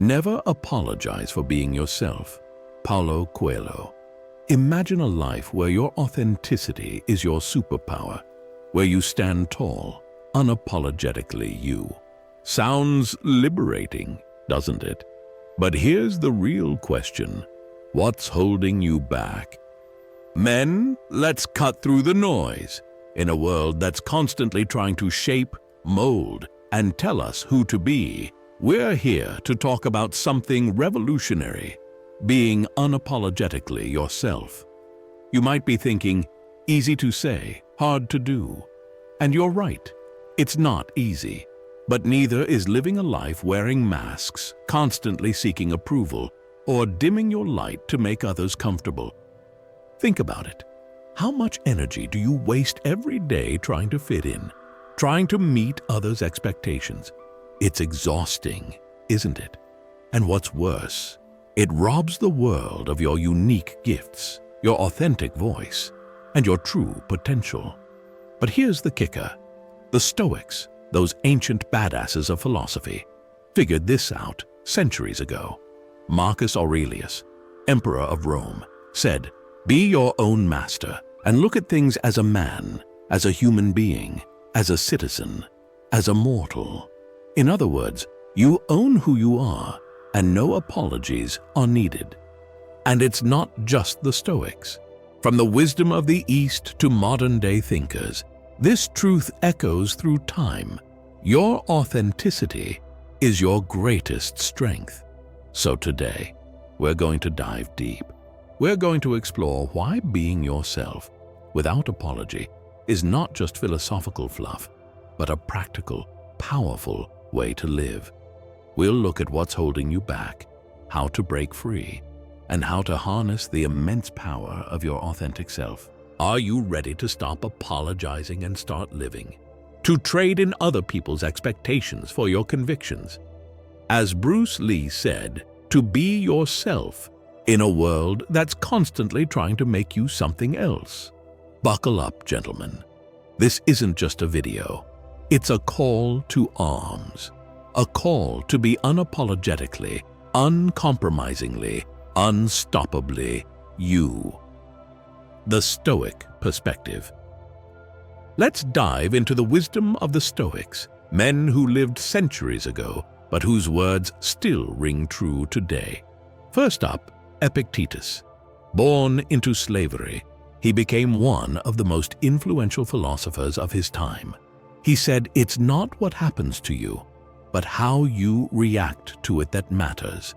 Never apologize for being yourself. Paulo Coelho. Imagine a life where your authenticity is your superpower, where you stand tall, unapologetically you. Sounds liberating, doesn't it? But here's the real question. What's holding you back? Men, let's cut through the noise. In a world that's constantly trying to shape, mold, and tell us who to be, we're here to talk about something revolutionary: being unapologetically yourself. You might be thinking, easy to say, hard to do. And you're right, it's not easy. But neither is living a life wearing masks, constantly seeking approval, or dimming your light to make others comfortable. Think about it. How much energy do you waste every day trying to fit in, trying to meet others' expectations? It's exhausting, isn't it? And what's worse, it robs the world of your unique gifts, your authentic voice, and your true potential. But here's the kicker. The Stoics, those ancient badasses of philosophy, figured this out centuries ago. Marcus Aurelius, Emperor of Rome, said, "Be your own master and look at things as a man, as a human being, as a citizen, as a mortal." In other words, you own who you are, and no apologies are needed. And it's not just the Stoics. From the wisdom of the East to modern-day thinkers, this truth echoes through time. Your authenticity is your greatest strength. So today, we're going to dive deep. We're going to explore why being yourself, without apology, is not just philosophical fluff, but a practical, powerful way to live. We'll look at what's holding you back, how to break free, and how to harness the immense power of your authentic self. Are you ready to stop apologizing and start living? To trade in other people's expectations for your convictions? As Bruce Lee said, to be yourself in a world that's constantly trying to make you something else. Buckle up, gentlemen. This isn't just a video. It's a call to arms. A call to be unapologetically, uncompromisingly, unstoppably you. The Stoic perspective. Let's dive into the wisdom of the Stoics, men who lived centuries ago, but whose words still ring true today. First up, Epictetus. Born into slavery, he became one of the most influential philosophers of his time. He said, "It's not what happens to you, but how you react to it that matters."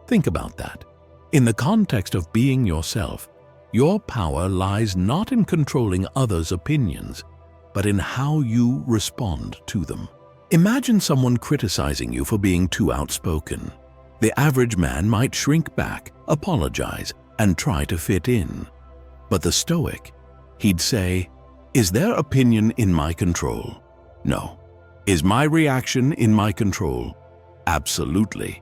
Think about that. In the context of being yourself, your power lies not in controlling others' opinions, but in how you respond to them. Imagine someone criticizing you for being too outspoken. The average man might shrink back, apologize, and try to fit in. But the Stoic, he'd say, "Is their opinion in my control? No. Is my reaction in my control? Absolutely.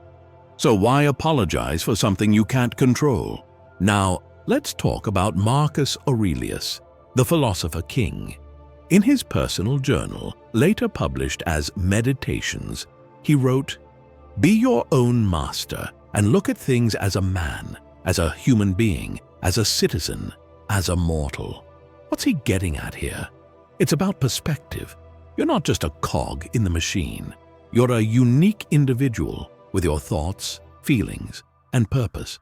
So why apologize for something you can't control?" Now, let's talk about Marcus Aurelius, the philosopher king. In his personal journal, later published as Meditations, he wrote, "Be your own master and look at things as a man, as a human being, as a citizen, as a mortal." What's he getting at here? It's about perspective. You're not just a cog in the machine. You're a unique individual with your thoughts, feelings, and purpose.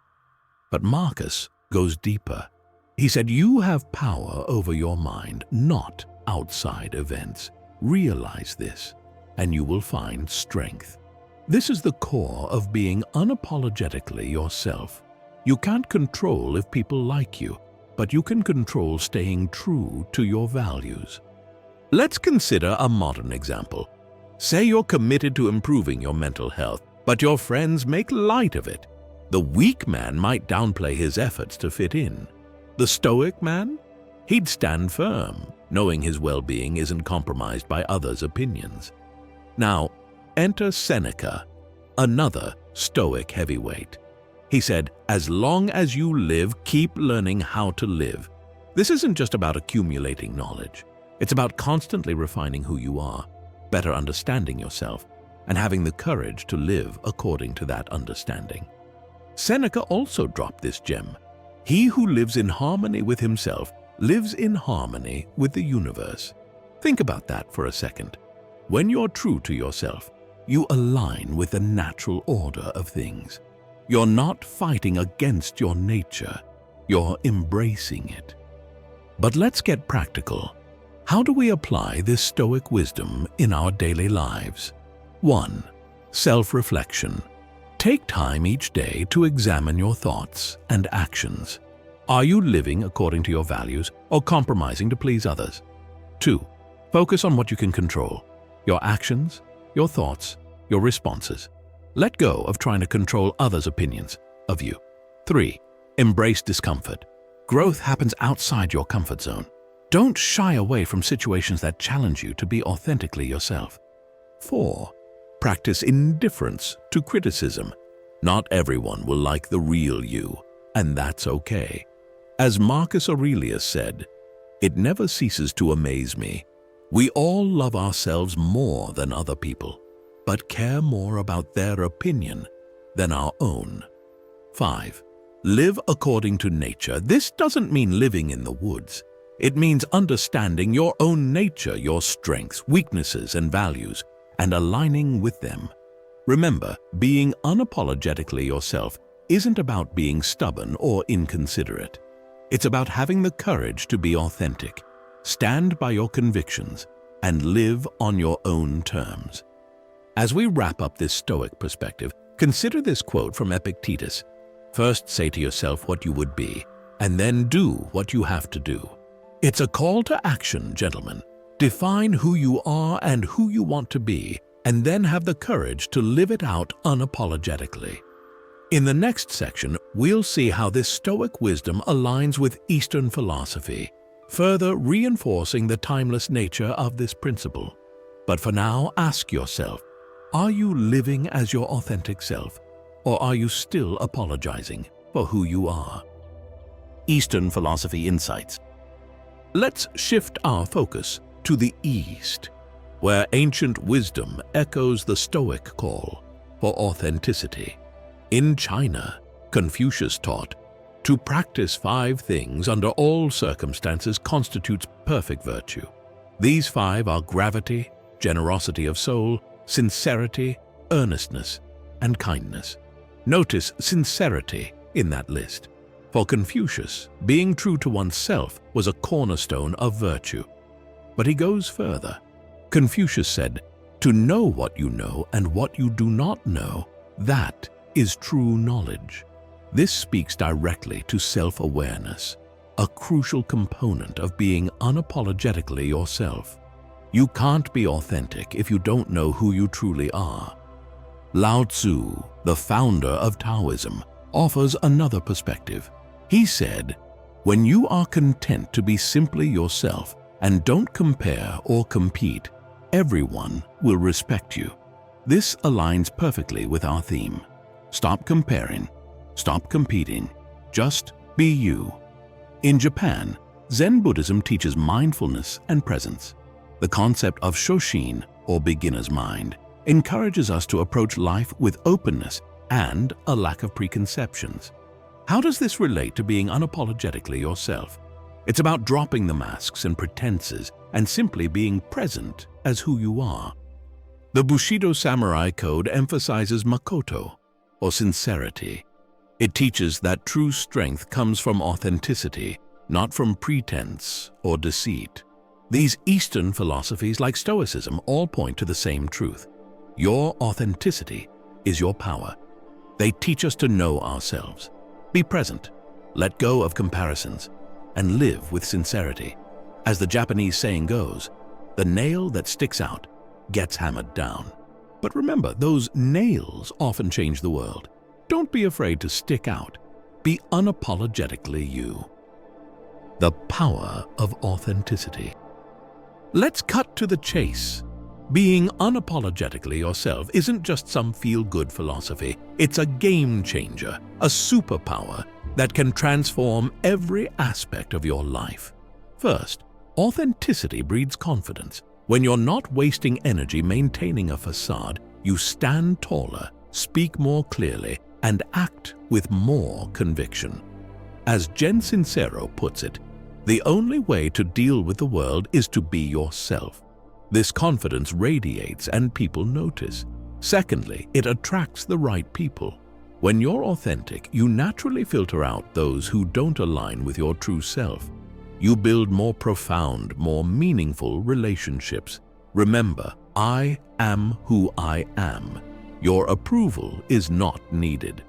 But Marcus goes deeper. He said, "You have power over your mind, not outside events. Realize this, and you will find strength." This is the core of being unapologetically yourself. You can't control if people like you, but you can control staying true to your values. Let's consider a modern example. Say you're committed to improving your mental health, but your friends make light of it. The weak man might downplay his efforts to fit in. The Stoic man? He'd stand firm, knowing his well-being isn't compromised by others' opinions. Now, enter Seneca, another Stoic heavyweight. He said, "As long as you live, keep learning how to live." This isn't just about accumulating knowledge. It's about constantly refining who you are, better understanding yourself, and having the courage to live according to that understanding. Seneca also dropped this gem. He who lives in harmony with himself lives in harmony with the universe. Think about that for a second. When you're true to yourself, you align with the natural order of things. You're not fighting against your nature, you're embracing it. But let's get practical. How do we apply this Stoic wisdom in our daily lives? 1. Self-reflection. Take time each day to examine your thoughts and actions. Are you living according to your values or compromising to please others? 2. Focus on what you can control: your actions, your thoughts, your responses. Let go of trying to control others' opinions of you. 3. Embrace discomfort. Growth happens outside your comfort zone. Don't shy away from situations that challenge you to be authentically yourself. 4. Practice indifference to criticism. Not everyone will like the real you, and that's okay. As Marcus Aurelius said, "It never ceases to amaze me. We all love ourselves more than other people, but care more about their opinion than our own." 5. Live according to nature. This doesn't mean living in the woods. It means understanding your own nature, your strengths, weaknesses, and values, and aligning with them. Remember, being unapologetically yourself isn't about being stubborn or inconsiderate. It's about having the courage to be authentic, stand by your convictions, and live on your own terms. As we wrap up this Stoic perspective, consider this quote from Epictetus. First say to yourself what you would be, and then do what you have to do. It's a call to action, gentlemen. Define who you are and who you want to be, and then have the courage to live it out unapologetically. In the next section, we'll see how this Stoic wisdom aligns with Eastern philosophy, further reinforcing the timeless nature of this principle. But for now, ask yourself, are you living as your authentic self, or are you still apologizing for who you are? Eastern philosophy insights. Let's shift our focus to the East, where ancient wisdom echoes the Stoic call for authenticity. In China, Confucius taught, to practice 5 things under all circumstances constitutes perfect virtue. These 5 are gravity, generosity of soul, sincerity, earnestness, and kindness. Notice sincerity in that list. For Confucius, being true to oneself was a cornerstone of virtue. But he goes further. Confucius said, "To know what you know and what you do not know, that is true knowledge." This speaks directly to self-awareness, a crucial component of being unapologetically yourself. You can't be authentic if you don't know who you truly are. Lao Tzu, the founder of Taoism, offers another perspective. He said, "When you are content to be simply yourself and don't compare or compete, everyone will respect you." This aligns perfectly with our theme. Stop comparing, stop competing, just be you. In Japan, Zen Buddhism teaches mindfulness and presence. The concept of Shoshin, or beginner's mind, encourages us to approach life with openness and a lack of preconceptions. How does this relate to being unapologetically yourself? It's about dropping the masks and pretenses and simply being present as who you are. The Bushido Samurai Code emphasizes makoto, or sincerity. It teaches that true strength comes from authenticity, not from pretense or deceit. These Eastern philosophies, like Stoicism, all point to the same truth. Your authenticity is your power. They teach us to know ourselves. Be present, let go of comparisons, and live with sincerity. As the Japanese saying goes, the nail that sticks out gets hammered down. But remember, those nails often change the world. Don't be afraid to stick out. Be unapologetically you. The power of authenticity. Let's cut to the chase. Being unapologetically yourself isn't just some feel-good philosophy. It's a game changer, a superpower that can transform every aspect of your life. First, authenticity breeds confidence. When you're not wasting energy maintaining a facade, you stand taller, speak more clearly, and act with more conviction. As Jen Sincero puts it, the only way to deal with the world is to be yourself. This confidence radiates and people notice. Secondly, it attracts the right people. When you're authentic, you naturally filter out those who don't align with your true self. You build more profound, more meaningful relationships. Remember, I am who I am. Your approval is not needed.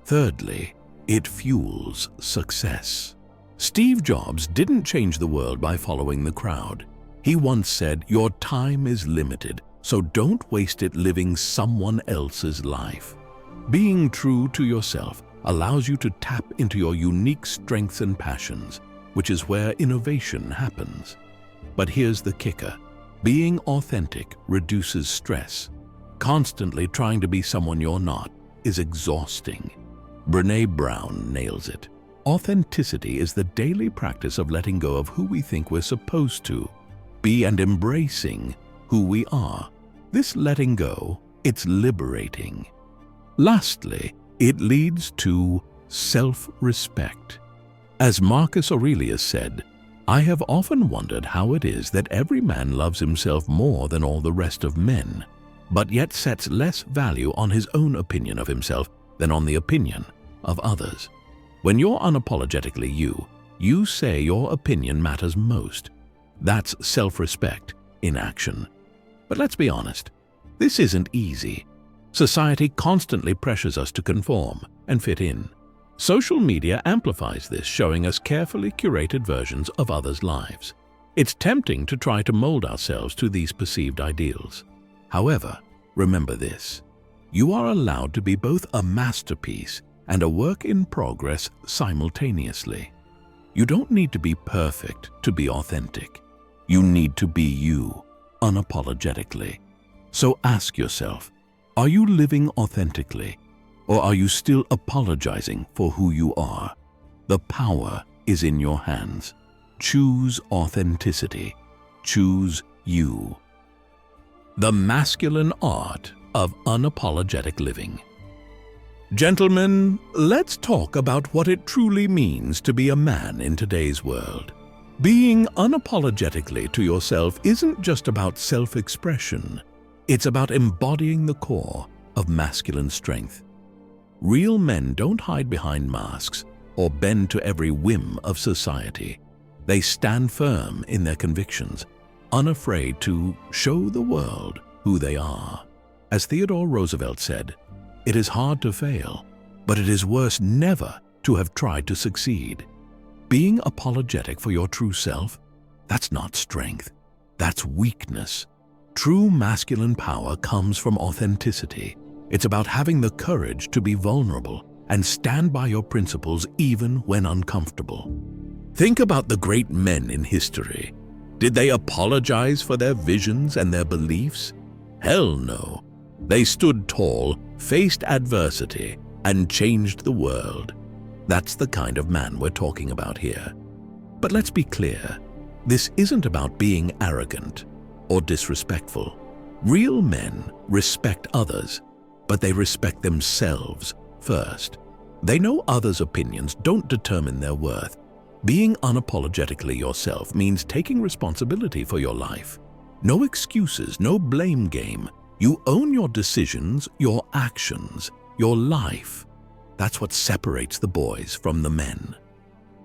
Thirdly, it fuels success. Steve Jobs didn't change the world by following the crowd. He once said, "Your time is limited, so don't waste it living someone else's life." Being true to yourself allows you to tap into your unique strengths and passions, which is where innovation happens. But here's the kicker. Being authentic reduces stress. Constantly trying to be someone you're not is exhausting. Brené Brown nails it. Authenticity is the daily practice of letting go of who we think we're supposed to be and embracing who we are. This letting go, it's liberating. Lastly, it leads to self-respect. As Marcus Aurelius said, "I have often wondered how it is that every man loves himself more than all the rest of men, but yet sets less value on his own opinion of himself than on the opinion of others." When you're unapologetically you say your opinion matters most. That's self-respect in action. But let's be honest, this isn't easy. Society constantly pressures us to conform and fit in. Social media amplifies this, showing us carefully curated versions of others' lives. It's tempting to try to mold ourselves to these perceived ideals. However, remember this: you are allowed to be both a masterpiece and a work in progress simultaneously. You don't need to be perfect to be authentic. You need to be you, unapologetically. So ask yourself, are you living authentically, or are you still apologizing for who you are? The power is in your hands. Choose authenticity. Choose you. The masculine art of unapologetic living. Gentlemen, let's talk about what it truly means to be a man in today's world. Being unapologetically to yourself isn't just about self-expression. It's about embodying the core of masculine strength. Real men don't hide behind masks or bend to every whim of society. They stand firm in their convictions, unafraid to show the world who they are. As Theodore Roosevelt said, "It is hard to fail, but it is worse never to have tried to succeed." Being apologetic for your true self, that's not strength, that's weakness. True masculine power comes from authenticity. It's about having the courage to be vulnerable and stand by your principles even when uncomfortable. Think about the great men in history. Did they apologize for their visions and their beliefs? Hell no. They stood tall, faced adversity, and changed the world. That's the kind of man we're talking about here. But let's be clear, this isn't about being arrogant or disrespectful. Real men respect others, but they respect themselves first. They know others' opinions don't determine their worth. Being unapologetically yourself means taking responsibility for your life. No excuses, no blame game. You own your decisions, your actions, your life. That's what separates the boys from the men.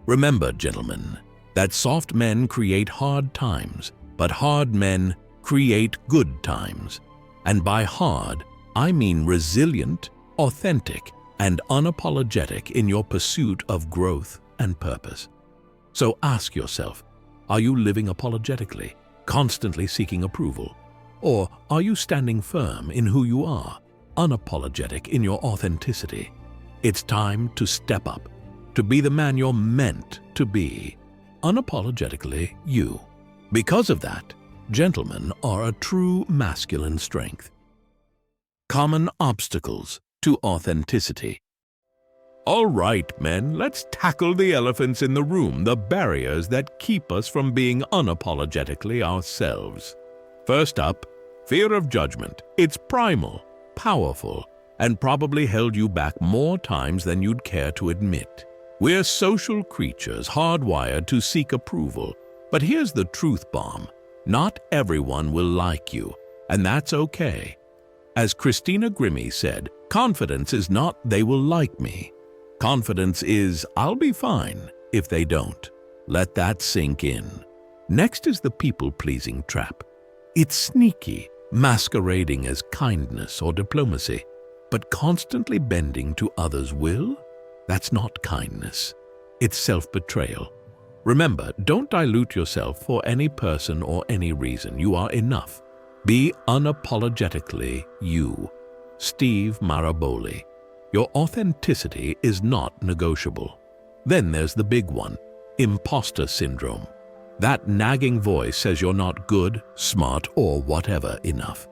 Remember, gentlemen, that soft men create hard times, but hard men create good times. And by hard, I mean resilient, authentic, and unapologetic in your pursuit of growth and purpose. So ask yourself, are you living apologetically, constantly seeking approval? Or are you standing firm in who you are, unapologetic in your authenticity? It's time to step up, to be the man you're meant to be, unapologetically you. Because of that, gentlemen are a true masculine strength. Common obstacles to authenticity. All right, men, let's tackle the elephants in the room, the barriers that keep us from being unapologetically ourselves. First up, Fear of judgment. It's primal, powerful, and probably held you back more times than you'd care to admit. We're social creatures hardwired to seek approval. But here's the truth bomb. Not everyone will like you, and that's okay. As Christina Grimmie said, confidence is not "they will like me." Confidence is "I'll be fine" if they don't. Let that sink in. Next is the people-pleasing trap. It's sneaky, masquerading as kindness or diplomacy, but constantly bending to others' will? That's not kindness. It's self-betrayal. Remember, don't dilute yourself for any person or any reason. You are enough. Be unapologetically you. Steve Maraboli. Your authenticity is not negotiable. Then there's the big one, imposter syndrome. That nagging voice says you're not good, smart, or whatever enough.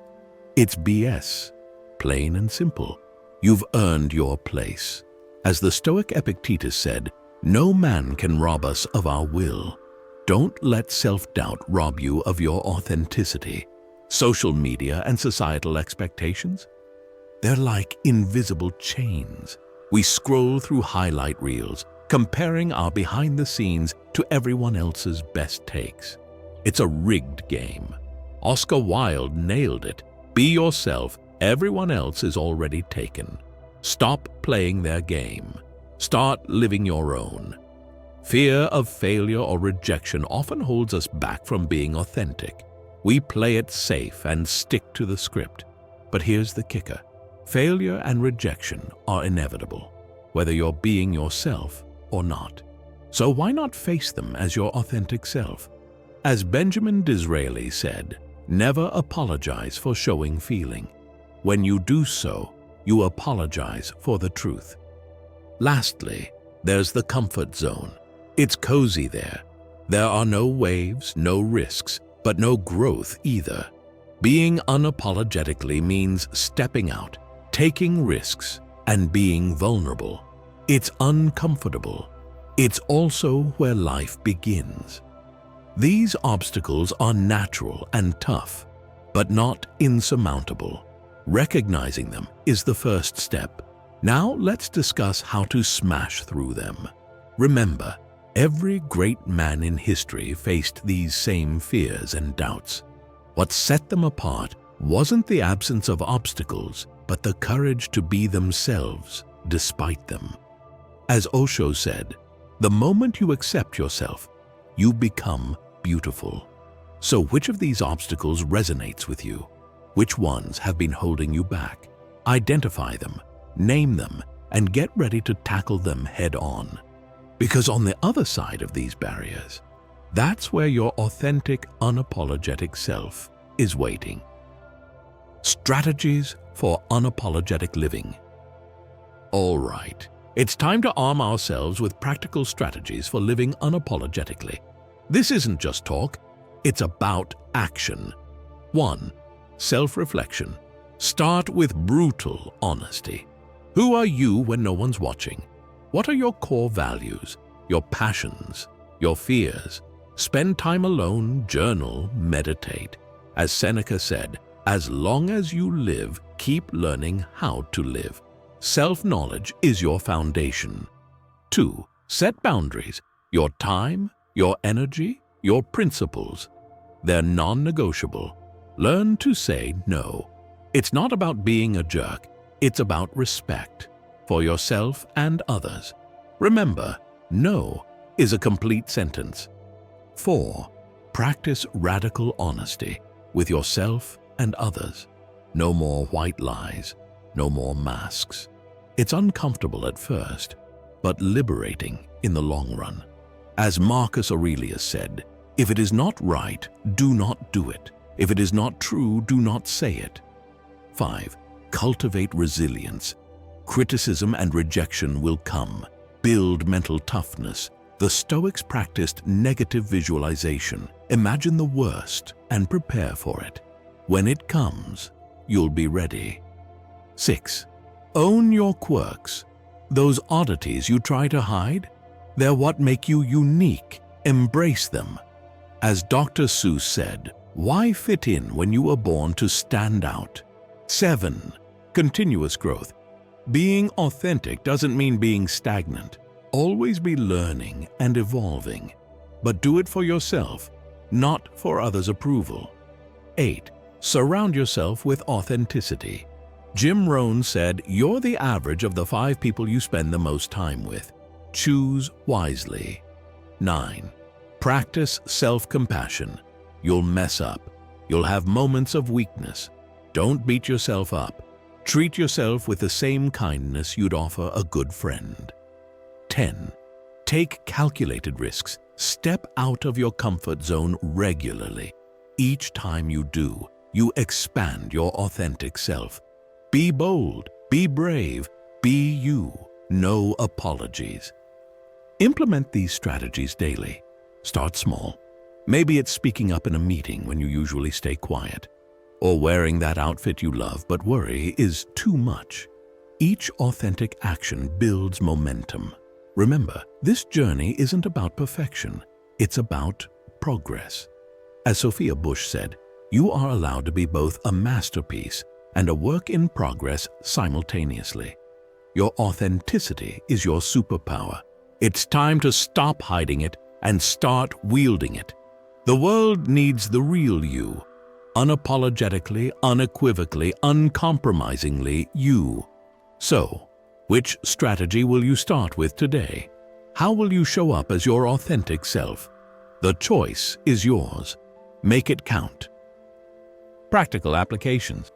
It's BS. Plain and simple. You've earned your place. As the Stoic Epictetus said, no man can rob us of our will. Don't let self-doubt rob you of your authenticity. Social media and societal expectations? They're like invisible chains. We scroll through highlight reels, comparing our behind the scenes to everyone else's best takes. It's a rigged game. Oscar Wilde nailed it. Be yourself. Everyone else is already taken. Stop playing their game. Start living your own. Fear of failure or rejection often holds us back from being authentic. We play it safe and stick to the script. But here's the kicker. Failure and rejection are inevitable, whether you're being yourself or not. So why not face them as your authentic self? As Benjamin Disraeli said, never apologize for showing feeling. When you do so, you apologize for the truth. Lastly, there's the comfort zone. It's cozy there. There are no waves, no risks, but no growth either. Being unapologetically means stepping out, taking risks, and being vulnerable. It's uncomfortable. It's also where life begins. These obstacles are natural and tough, but not insurmountable. Recognizing them is the first step. Now let's discuss how to smash through them. Remember, every great man in history faced these same fears and doubts. What set them apart wasn't the absence of obstacles, but the courage to be themselves despite them. As Osho said, the moment you accept yourself, you become beautiful. So which of these obstacles resonates with you? Which ones have been holding you back? Identify them, name them, and get ready to tackle them head on. Because on the other side of these barriers, that's where your authentic, unapologetic self is waiting. Strategies for unapologetic living. All right, it's time to arm ourselves with practical strategies for living unapologetically. This isn't just talk, it's about action. 1. Self-reflection. Start with brutal honesty. Who are you when no one's watching? What are your core values, your passions, your fears? Spend time alone, journal, meditate. As Seneca said, as long as you live, keep learning how to live. Self-knowledge is your foundation. 2. Set boundaries. Your time, your energy, your principles. They're non-negotiable. Learn to say no. It's not about being a jerk. It's about respect for yourself and others. Remember, no is a complete sentence. 4. Practice radical honesty with yourself and others. No more white lies, no more masks. It's uncomfortable at first, but liberating in the long run. As Marcus Aurelius said, if it is not right, do not do it. If it is not true, do not say it. 5. Cultivate resilience. Criticism and rejection will come. Build mental toughness. The Stoics practiced negative visualization. Imagine the worst and prepare for it. When it comes, you'll be ready. 6. Own your quirks. Those oddities you try to hide, they're what make you unique. Embrace them. As Dr. Seuss said, Why fit in when you were born to stand out? 7. Continuous growth. Being authentic doesn't mean being stagnant. Always be learning and evolving, but do it for yourself, not for others' approval. 8. Surround yourself with authenticity. Jim Rohn said, "You're the average of the 5 people you spend the most time with. Choose wisely." 9. Practice self-compassion. You'll mess up. You'll have moments of weakness. Don't beat yourself up. Treat yourself with the same kindness you'd offer a good friend. 10. Take calculated risks. Step out of your comfort zone regularly. Each time you do, you expand your authentic self. Be bold, be brave, be you. No apologies. Implement these strategies daily. Start small. Maybe it's speaking up in a meeting when you usually stay quiet, or wearing that outfit you love but worry is too much. Each authentic action builds momentum. Remember, this journey isn't about perfection, it's about progress. As Sophia Bush said, you are allowed to be both a masterpiece and a work in progress simultaneously. Your authenticity is your superpower. It's time to stop hiding it and start wielding it. The world needs the real you. Unapologetically, unequivocally, uncompromisingly you. So, which strategy will you start with today? How will you show up as your authentic self? The choice is yours. Make it count. Practical applications.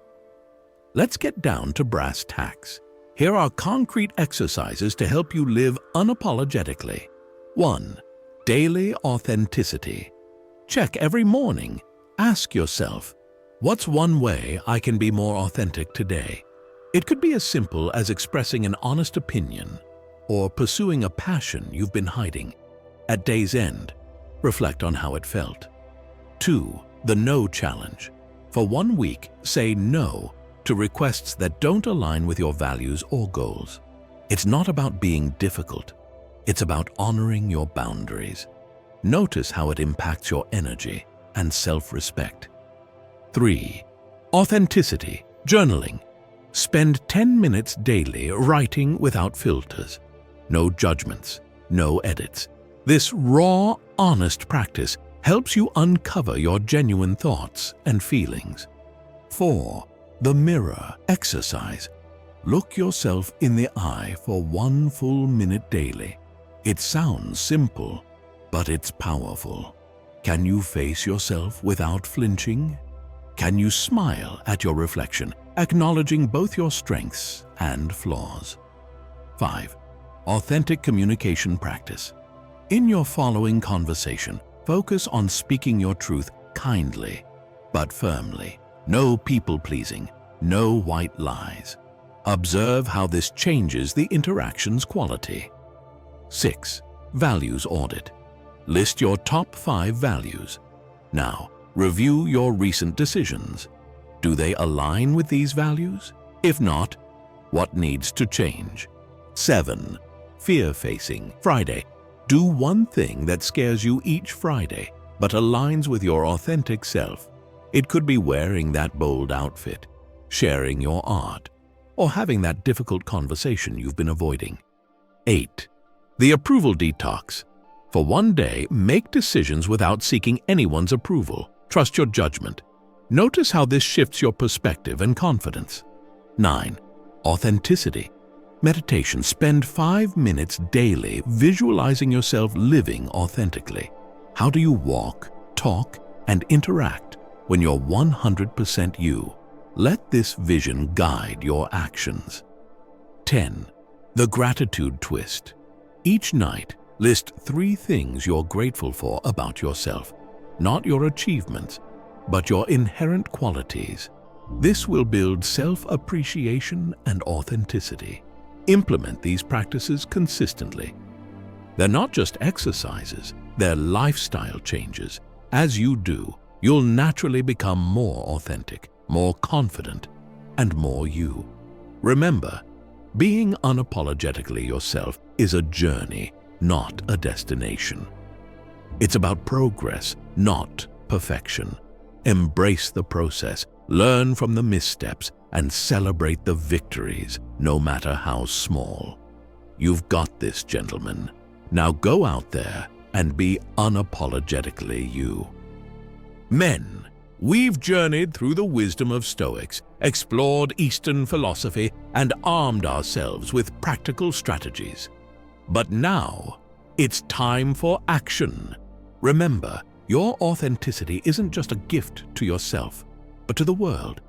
Let's get down to brass tacks. Here are concrete exercises to help you live unapologetically. 1. Daily authenticity. Check every morning. Ask yourself, what's one way I can be more authentic today? It could be as simple as expressing an honest opinion or pursuing a passion you've been hiding. At day's end, reflect on how it felt. 2. The no challenge. For 1 week, say no to requests that don't align with your values or goals. It's not about being difficult. It's about honoring your boundaries. Notice how it impacts your energy and self-respect. 3. Authenticity. Journaling. Spend 10 minutes daily writing without filters. No judgments, no edits. This raw, honest practice helps you uncover your genuine thoughts and feelings. 4. The mirror exercise. Look yourself in the eye for 1 full minute daily. It sounds simple, but it's powerful. Can you face yourself without flinching? Can you smile at your reflection, acknowledging both your strengths and flaws? 5. Authentic communication practice. In your following conversation, focus on speaking your truth kindly but firmly. No people-pleasing, no white lies. Observe how this changes the interaction's quality. 6. Values audit. List your top 5 values. Now, review your recent decisions. Do they align with these values? If not, what needs to change? 7. Fear-facing. Friday. Do one thing that scares you each Friday, but aligns with your authentic self. It could be wearing that bold outfit, sharing your art, or having that difficult conversation you've been avoiding. 8. The approval detox. For 1 day, make decisions without seeking anyone's approval. Trust your judgment. Notice how this shifts your perspective and confidence. 9. Authenticity. Meditation. Spend 5 minutes daily visualizing yourself living authentically. How do you walk, talk, and interact when you're 100% you? Let this vision guide your actions. 10. The gratitude twist. Each night, list 3 things you're grateful for about yourself. Not your achievements, but your inherent qualities. This will build self-appreciation and authenticity. Implement these practices consistently. They're not just exercises, they're lifestyle changes. As you do, you'll naturally become more authentic, more confident, and more you. Remember, being unapologetically yourself is a journey, not a destination. It's about progress, not perfection. Embrace the process, learn from the missteps, and celebrate the victories, no matter how small. You've got this, gentlemen. Now go out there and be unapologetically you. Men, we've journeyed through the wisdom of Stoics, explored Eastern philosophy, and armed ourselves with practical strategies. But now, it's time for action. Remember, your authenticity isn't just a gift to yourself, but to the world.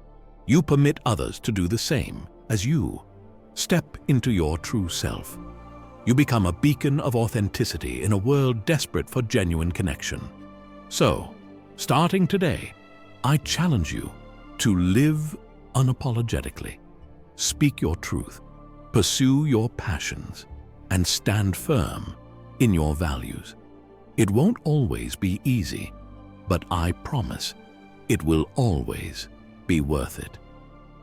You permit others to do the same as you. Step into your true self. You become a beacon of authenticity in a world desperate for genuine connection. So, starting today, I challenge you to live unapologetically. Speak your truth, pursue your passions, and stand firm in your values. It won't always be easy, but I promise it will always be worth it.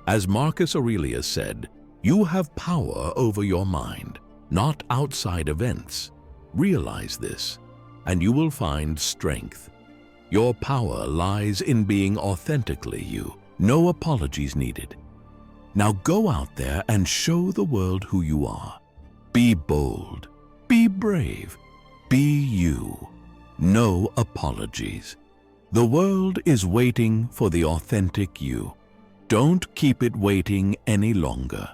As Marcus Aurelius said, you have power over your mind, not outside events. Realize this, and you will find strength. Your power lies in being authentically you. No apologies needed. Now go out there and show the world who you are. Be bold, be brave, be you. No apologies. The world is waiting for the authentic you. Don't keep it waiting any longer.